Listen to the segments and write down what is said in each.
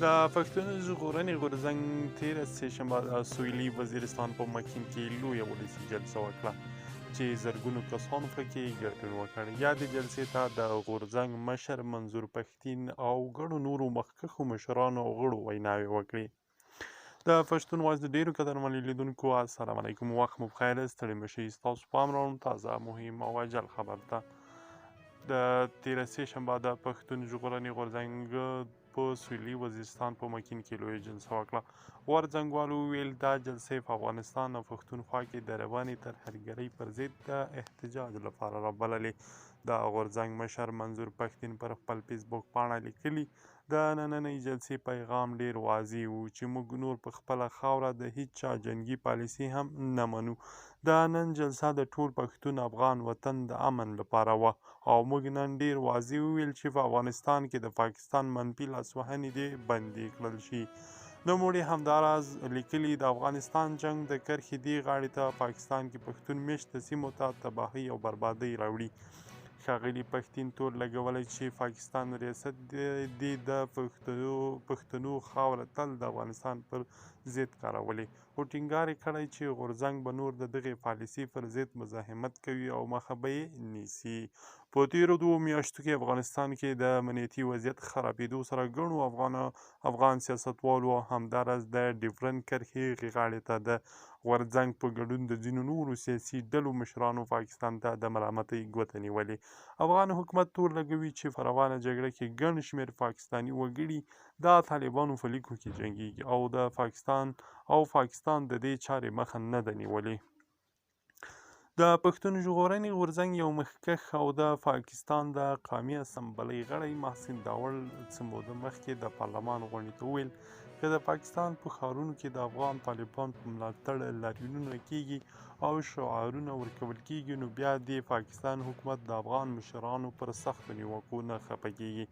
د پښتون ژغورنې غورځنګ تېره سهشنبه د سویلي وزیرستان په مکین کې لویه ولسي جلسه وکړه چې زرګونو کسانو پکې ګډون وکړ. یادې جلسې ته د غورځنګ مشر منظور پښتین او ګڼو نورو مخکښو مشرانو او غړو ویناوې وکړې. د پښتون وایس د ډېرو قدرمنو لیدونکو السلام علیکم، وخت مو بخیر، ستړي مه شئ. ستاسو پام راوړم تازه مهم او عاجل خبر ته. د تېره سهشنبه د پښتون ژغورنې غورځنګ په سویلي وزیرستان په مکین کې لویه جلسه وکړه. غورځنګوالو وویل دا جلسې په افغانستان او پښتونخوا کې د روانې ترهګرۍ پر ضد د احتجاج لپاره رابللې. د غورځنګ مشر منظور پښتین پر خپل فیسبوک پاڼه لیکلي د نننۍ جلسې پیغام ډېر واضح و چې موږ نور په خپله خاوره د هیچ چا جنګي پالیسي هم نه منو. د نن جلسه د ټول پښتون افغان وطن د امن لپاره وه او موږ نن ډېر واضح وویل چې په افغانستان کې د پاکستان منفي لاسوهنې دې بندې کړل شي. نوموړي همداراز لیکلي د افغانستان جنګ د کرښې دې غاړې ته پاکستان کې پښتون میشته سیمو ته تباهۍ او بربادۍ راوړي. ښاغلي پښتین تور لګولی چې پاکستان ریاست دې د پښتنو خاوره تل د افغانستان پر ضد کارولې او ټینګار یې کړی چې غورځنګ به نور د دغې پالیسۍ پر ضد مزاحمت کوي او مخه به یې نیسي. په تېرو 2 میاشتو کې افغانستان کې د امنیتي وضعیت خرابېدو سره ګڼو افغان سیاستوالو او همداراز د ډیورنډ کرښې غاړې ته د غورځنګ په ګډون د ځینو نورو سیاسي ډلو مشرانو پاکستان ته د ملامتۍ ګوته نیولې. افغان حکومت تور لګوي چې په روانه جګړه کې ګڼ شمېر پاکستاني وګړي د طالبانو په لیکو کې جنګېږي او پاکستان د دې چارې مخه نه ده نیولې. د پښتون ژغورنې غورځنګ یو مخکښ او د پاکستان د قومي اسمبلۍ غړی محسن داوړ څه موده مخکې د پارلمان غونډې ته وویل که د پاکستان په ښارونو کې د افغان طالبانو په ملاتړ لاریونونه کیږي او شعارونه ورکول کیږي نو بیا دې پاکستان حکومت د افغان مشرانو پر سختو نیوکو نه خفه کیږي.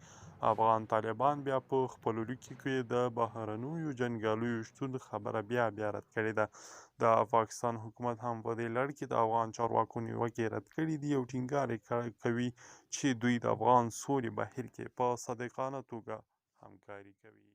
افغان طالبان بیا په خپلو لیکو کې د بهرنیو جنګیالیو شتون خبره بیا رد کړې ده. د پاکستان حکومت هم په دې لړ کې د افغان چارواکو نیوکې رد کړي دي او ټینګار کوي چې دوی د افغان سولې بهیر کې په صادقانه توګه همکاري کوي.